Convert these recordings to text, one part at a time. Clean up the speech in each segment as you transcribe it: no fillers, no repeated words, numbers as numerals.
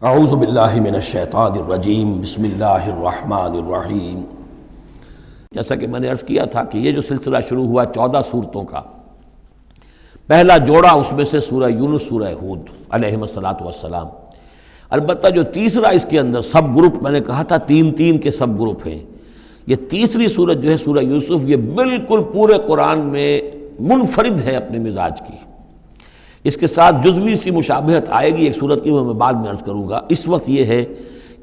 اعوذ باللہ من الشیطان الرجیم بسم اللہ الرحمن الرحیم۔ جیسا کہ میں نے عرض کیا تھا کہ یہ جو سلسلہ شروع ہوا 14 سورتوں کا، پہلا جوڑا اس میں سے سورہ یونس، سورہ ہود علیہم الصلاۃ والسلام۔ البتہ جو تیسرا اس کے اندر سب گروپ، میں نے کہا تھا تین کے سب گروپ ہیں، یہ تیسری سورت جو ہے سورہ یوسف، یہ بالکل پورے قرآن میں منفرد ہے اپنے مزاج کی۔ اس کے ساتھ جزوی سی مشابہت آئے گی ایک صورت کی، وہ میں بعد میں عرض کروں گا۔ اس وقت یہ ہے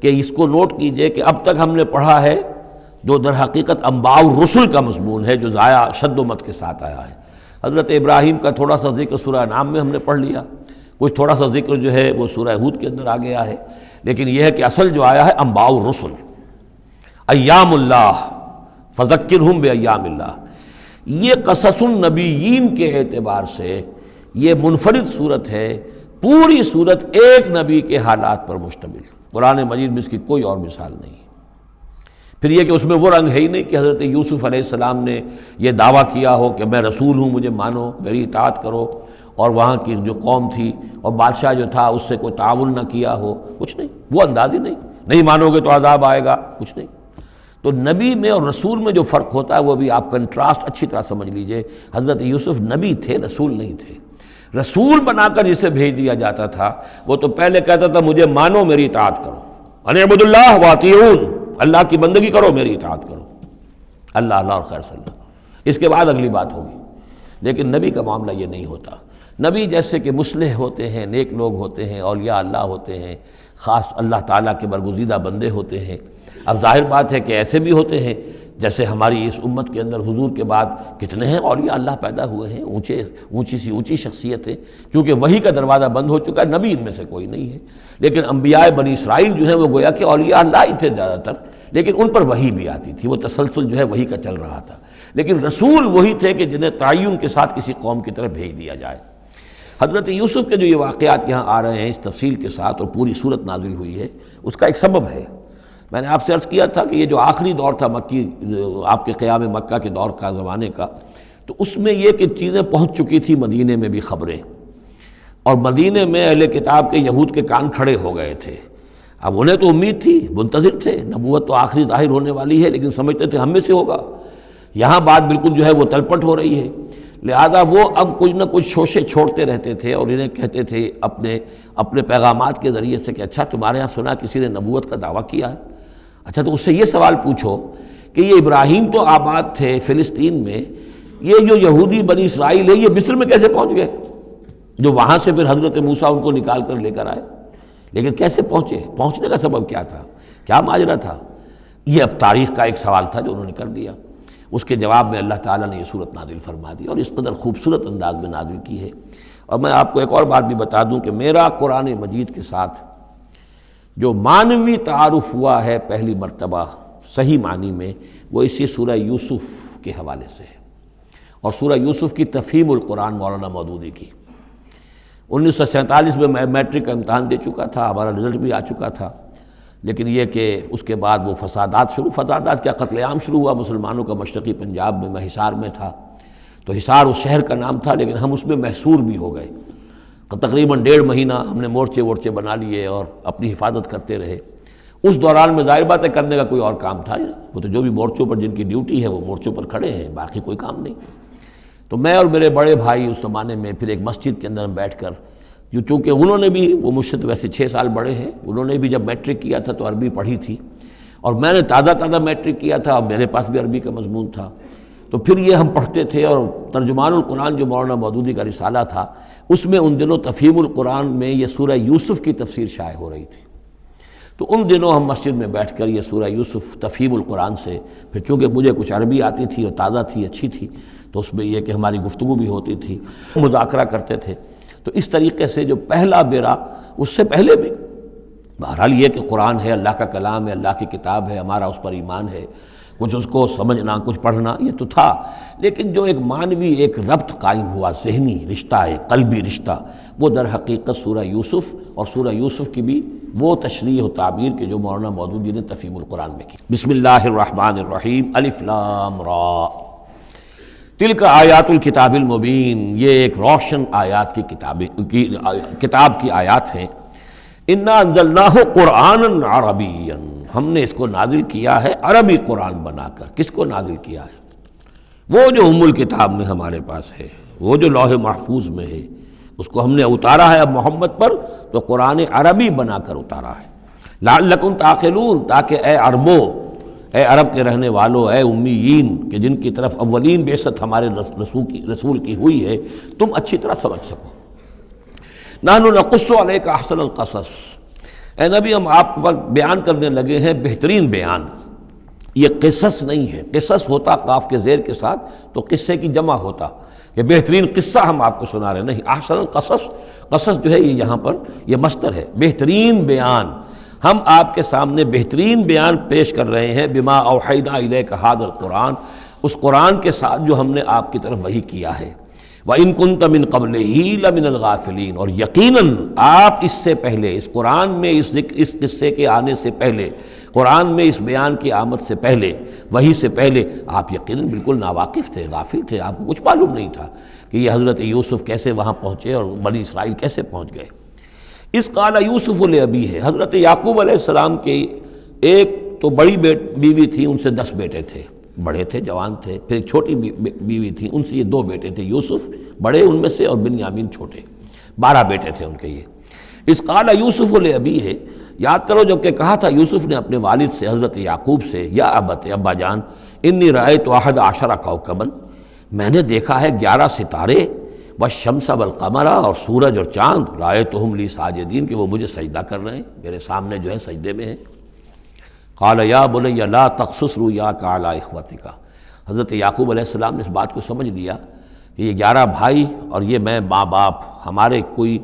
کہ اس کو نوٹ کیجئے کہ اب تک ہم نے پڑھا ہے جو در حقیقت انباء الرسل کا مضمون ہے، جو ضائع شد و مت کے ساتھ آیا ہے۔ حضرت ابراہیم کا تھوڑا سا ذکر سورہ انعام میں ہم نے پڑھ لیا، کچھ تھوڑا سا ذکر جو ہے وہ سورہ ہود کے اندر آ گیا ہے، لیکن یہ ہے کہ اصل جو آیا ہے انباء الرسل، ایام اللہ فذکرہم بایام اللہ۔ یہ قصص النبیین کے اعتبار سے یہ منفرد صورت ہے، پوری صورت ایک نبی کے حالات پر مشتمل۔ قرآن مجید میں اس کی کوئی اور مثال نہیں۔ پھر یہ کہ اس میں وہ رنگ ہے ہی نہیں کہ حضرت یوسف علیہ السلام نے یہ دعویٰ کیا ہو کہ میں رسول ہوں، مجھے مانو، میری اطاعت کرو، اور وہاں کی جو قوم تھی اور بادشاہ جو تھا اس سے کوئی تعاون نہ کیا ہو، کچھ نہیں، وہ انداز ہی نہیں مانو گے تو عذاب آئے گا، کچھ نہیں۔ تو نبی میں اور رسول میں جو فرق ہوتا ہے وہ بھی آپ کنٹراسٹ اچھی طرح سمجھ لیجئے۔ حضرت یوسف نبی تھے، رسول نہیں تھے۔ رسول بنا کر جسے بھیج دیا جاتا تھا وہ تو پہلے کہتا تھا مجھے مانو، میری اطاعت کرو، ان اعبدوا اللہ واطیعون، اللہ کی بندگی کرو، میری اطاعت کرو، اللہ اللہ اور خیر صلی اللہ، اس کے بعد اگلی بات ہوگی۔ لیکن نبی کا معاملہ یہ نہیں ہوتا۔ نبی جیسے کہ مصلح ہوتے ہیں، نیک لوگ ہوتے ہیں، اولیاء اللہ ہوتے ہیں، خاص اللہ تعالیٰ کے برگزیدہ بندے ہوتے ہیں۔ اب ظاہر بات ہے کہ ایسے بھی ہوتے ہیں جیسے ہماری اس امت کے اندر حضور کے بعد کتنے ہیں اولیاء اللہ پیدا ہوئے ہیں، اونچی شخصیتیں، کیونکہ وحی کا دروازہ بند ہو چکا ہے، نبی ان میں سے کوئی نہیں ہے۔ لیکن انبیاء بنی اسرائیل جو ہیں وہ گویا کہ اولیاء اللہ ہی تھے زیادہ تر، لیکن ان پر وحی بھی آتی تھی، وہ تسلسل جو ہے وحی کا چل رہا تھا۔ لیکن رسول وہی تھے کہ جنہیں تعین کے ساتھ کسی قوم کی طرف بھیج دیا جائے۔ حضرت یوسف کے جو یہ واقعات یہاں آ رہے ہیں اس تفصیل کے ساتھ، اور پوری صورت نازل ہوئی ہے، اس کا ایک سبب ہے۔ میں نے آپ سے عرض کیا تھا کہ یہ جو آخری دور تھا مکی، آپ کے قیام مکہ کے دور کا، زمانے کا، تو اس میں یہ کہ چیزیں پہنچ چکی تھی مدینے میں بھی خبریں، اور مدینے میں اہل کتاب کے یہود کے کان کھڑے ہو گئے تھے۔ اب انہیں تو امید تھی، منتظر تھے، نبوت تو آخری ظاہر ہونے والی ہے، لیکن سمجھتے تھے ہم میں سے ہوگا۔ یہاں بات بالکل جو ہے وہ تلپٹ ہو رہی ہے، لہذا وہ اب کچھ نہ کچھ شوشے چھوڑتے رہتے تھے اور انہیں کہتے تھے اپنے پیغامات کے ذریعے سے کہ اچھا تمہارے ہاں سنا کسی نے نبوت کا دعویٰ کیا ہے، اچھا تو اس سے یہ سوال پوچھو کہ یہ ابراہیم تو آباد تھے فلسطین میں، یہ جو یہودی بنی اسرائیل ہے یہ مصر میں کیسے پہنچ گئے، جو وہاں سے پھر حضرت موسیٰ ان کو نکال کر لے کر آئے، لیکن کیسے پہنچے، پہنچنے کا سبب کیا تھا، کیا ماجرا تھا؟ یہ اب تاریخ کا ایک سوال تھا جو انہوں نے کر دیا۔ اس کے جواب میں اللہ تعالیٰ نے یہ صورت نازل فرما دی، اور اس قدر خوبصورت انداز میں نازل کی ہے۔ اور میں آپ کو ایک اور بات بھی بتا دوں کہ میرا قرآن مجید کے ساتھ جو معنوی تعارف ہوا ہے پہلی مرتبہ صحیح معنی میں، وہ اسی سورہ یوسف کے حوالے سے ہے، اور سورہ یوسف کی تفہیم القرآن مولانا مودودی کی۔ 1947 میں میں میٹرک کا امتحان دے چکا تھا، ہمارا رزلٹ بھی آ چکا تھا، لیکن یہ کہ اس کے بعد وہ فسادات کیا قتل عام شروع ہوا مسلمانوں کا مشرقی پنجاب میں۔ میں حصار میں تھا، تو حصار اس شہر کا نام تھا، لیکن ہم اس میں محصور بھی ہو گئے۔ تقریباً 1.5 مہینہ ہم نے مورچے بنا لیے اور اپنی حفاظت کرتے رہے۔ اس دوران میں ظاہر بات ہے کرنے کا کوئی اور کام تھا، وہ تو جو بھی مورچوں پر جن کی ڈیوٹی ہے وہ مورچوں پر کھڑے ہیں، باقی کوئی کام نہیں۔ تو میں اور میرے بڑے بھائی اس زمانے میں پھر ایک مسجد کے اندر بیٹھ کر، چونکہ انہوں نے بھی، وہ مجھ سے تو ویسے 6 سال بڑے ہیں، انہوں نے بھی جب میٹرک کیا تھا تو عربی پڑھی تھی، اور میں نے تازہ میٹرک کیا تھا اور میرے پاس بھی عربی کا مضمون تھا، تو پھر یہ ہم پڑھتے تھے۔ اور ترجمان القرآن جو مولانا مودودی کا رسالہ تھا، اس میں ان دنوں تفہیم القرآن میں یہ سورہ یوسف کی تفسیر شائع ہو رہی تھی، تو ان دنوں ہم مسجد میں بیٹھ کر یہ سورہ یوسف تفہیم القرآن سے، پھر چونکہ مجھے کچھ عربی آتی تھی اور تازہ تھی، اچھی تھی، تو اس میں یہ کہ ہماری گفتگو بھی ہوتی تھی، مذاکرہ کرتے تھے۔ تو اس طریقے سے جو پہلا بیرا، اس سے پہلے بھی بہرحال یہ کہ قرآن ہے، اللہ کا کلام ہے، اللہ کی کتاب ہے، ہمارا اس پر ایمان ہے، کچھ اس کو سمجھنا، کچھ پڑھنا، یہ تو تھا، لیکن جو ایک معنوی ایک ربط قائم ہوا، ذہنی رشتہ ہے، قلبی رشتہ، وہ در حقیقت سورہ یوسف اور سورہ یوسف کی بھی وہ تشریح و تعبیر کے جو مولانا مودودی نے تفہیم القرآن میں کی۔ بسم اللہ الرحمن الرحیم، الف لام را، تلک آیات الکتاب المبین، یہ ایک روشن آیات کی کتاب کی آیات ہیں۔ انا انزلناہ قرآنا عربیا، ہم نے اس کو نازل کیا ہے عربی قرآن بنا کر۔ کس کو نازل کیا ہے؟ وہ جو ام الکتاب میں ہمارے پاس ہے، وہ جو لوح محفوظ میں ہے، اس کو ہم نے اتارا ہے اب محمد پر، تو قرآن عربی بنا کر اتارا ہے۔ لعلکم تعقلون، تاکہ اے عربو، اے عرب کے رہنے والو، اے امیین کہ جن کی طرف اولین بعثت ہمارے رسول کی ہوئی ہے، تم اچھی طرح سمجھ سکو۔ نحن نقص علیک احسن القصص، اے نبی ہم آپ پر بیان کرنے لگے ہیں بہترین بیان۔ یہ قصص نہیں ہے، قصص ہوتا قاف کے زیر کے ساتھ تو قصے کی جمع ہوتا، کہ بہترین قصہ ہم آپ کو سنا رہے ہیں، نہیں، احسن القصص، قصص جو ہے یہ یہاں پر یہ مصدر ہے، بہترین بیان، ہم آپ کے سامنے بہترین بیان پیش کر رہے ہیں، بما اوحینا الیک ھذا القرآن، اس قرآن کے ساتھ جو ہم نے آپ کی طرف وحی کیا ہے۔ وَإِن كُنتَ مِن قَبْلِهِ لَمِنَ الْغَافِلِينَ، اور یقیناً آپ اس سے پہلے، اس قرآن میں اس قصے کے آنے سے پہلے، قرآن میں اس بیان کی آمد سے پہلے، وحی سے پہلے آپ یقیناً بالکل ناواقف تھے، غافل تھے، آپ کو کچھ معلوم نہیں تھا کہ یہ حضرت یوسف کیسے وہاں پہنچے اور بنی اسرائیل کیسے پہنچ گئے۔ اس قال یوسف لابیہ، حضرت یعقوب علیہ السلام کی ایک تو بڑی بیوی تھی، ان سے 10 بیٹے تھے، بڑے تھے، جوان تھے، پھر ایک چھوٹی بیوی تھی، ان سے یہ 2 بیٹے تھے، یوسف بڑے ان میں سے اور بنیامین چھوٹے، 12 بیٹے تھے ان کے یہ۔ اس قال یوسف لابیہ، یاد کرو جب کہ کہا تھا یوسف نے اپنے والد سے، حضرت یعقوب سے، یا ابت، ابا جان، انی رأیت 11 کوکبا، میں نے دیکھا ہے 11 ستارے، والشمس والقمر، اور سورج اور چاند، رأیتہم لی ساجدین، کہ وہ مجھے سجدہ کر رہے ہیں، میرے سامنے جو ہے سجدے میں ہیں۔ قال یا بنی لا تقصص رؤیاک علی اخوتک، حضرت یعقوب علیہ السلام نے اس بات کو سمجھ لیا کہ یہ 11 بھائی اور یہ میں ماں باپ، ہمارا کوئی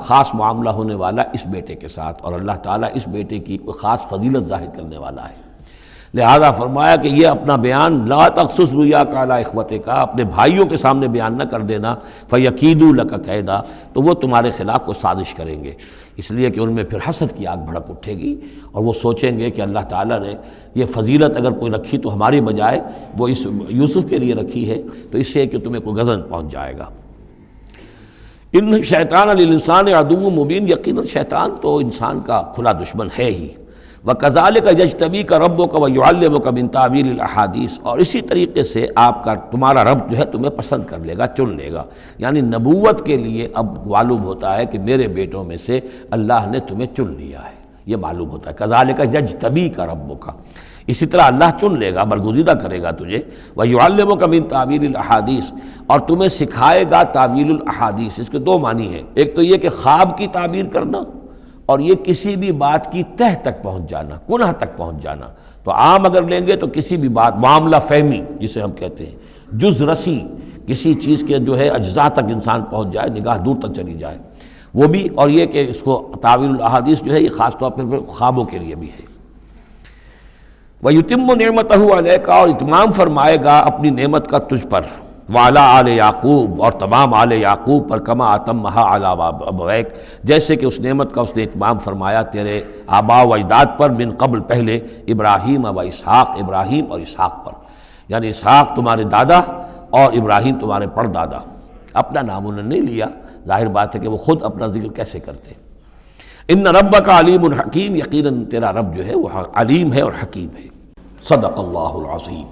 خاص معاملہ ہونے والا اس بیٹے کے ساتھ، اور اللہ تعالیٰ اس بیٹے کی کوئی خاص فضیلت ظاہر کرنے والا ہے، لہذا فرمایا کہ یہ اپنا بیان لا تقصص رؤیاک علی اخوتک، اپنے بھائیوں کے سامنے بیان نہ کر دینا، فیکیدوا لک کیدا، تو وہ تمہارے خلاف کو سازش کریں گے، اس لیے کہ ان میں پھر حسد کی آگ بھڑک اٹھے گی، اور وہ سوچیں گے کہ اللہ تعالیٰ نے یہ فضیلت اگر کوئی رکھی تو ہماری بجائے وہ اس یوسف کے لیے رکھی ہے، تو اس سے کہ تمہیں کوئی غضب پہنچ جائے گا۔ ان شیطان للانسان عدو مبین، یقیناً شیطان تو انسان کا کھلا دشمن ہے ہی۔ وَكَذَلِكَ يَجْتَبِيكَ رَبُّكَ وَيُعَلِّمُكَ مِن تَأْوِيلِ الْأَحَادِيثِ، اور اسی طریقے سے تمہارا رب جو ہے تمہیں پسند کر لے گا، چن لے گا، یعنی نبوت کے لیے اب معلوم ہوتا ہے کہ میرے بیٹوں میں سے اللہ نے تمہیں چن لیا ہے، یہ معلوم ہوتا ہے۔ كَذَلِكَ يَجْتَبِيكَ رَبُّكَ، اسی طرح اللہ چن لے گا، برگزیدہ کرے گا تجھے۔ وَيُعَلِّمُكَ مِن تَأْوِيلِ الْأَحَادِيثِ، اور تمہیں سکھائے گا تعویل الاحادیث۔ اس کے 2 معنی ہیں، ایک تو یہ کہ خواب کی تعبیر کرنا، اور یہ کسی بھی بات کی تہ تک پہنچ جانا، کنہ تک پہنچ جانا۔ تو عام اگر لیں گے تو کسی بھی بات، معاملہ فہمی جسے ہم کہتے ہیں، جز رسی، کسی چیز کے جو ہے اجزاء تک انسان پہنچ جائے، نگاہ دور تک چلی جائے، وہ بھی، اور یہ کہ اس کو تعویل الاحادیث جو ہے یہ خاص طور پر خوابوں کے لیے بھی ہے۔ وَيُتِمُّ نِعْمَتَهُ عَلَيْكَ، اور اتمام فرمائے گا اپنی نعمت کا تجھ پر، وعلی آل یعقوب، اور تمام آل یعقوب پر، کما اتمھا علی ابویک، جیسے کہ اس نعمت کا اس نے اتمام فرمایا تیرے آباء و اجداد پر، من قبل پہلے، ابراہیم و اسحاق، ابراہیم اور اسحاق پر، یعنی اسحاق تمہارے دادا اور ابراہیم تمہارے پردادا۔ اپنا نام انہوں نے نہیں لیا، ظاہر بات ہے کہ وہ خود اپنا ذکر کیسے کرتے۔ ان ربک علیم حکیم، یقیناً تیرا رب جو ہے وہ علیم ہے اور حکیم ہے۔ صدق اللہ العظیم۔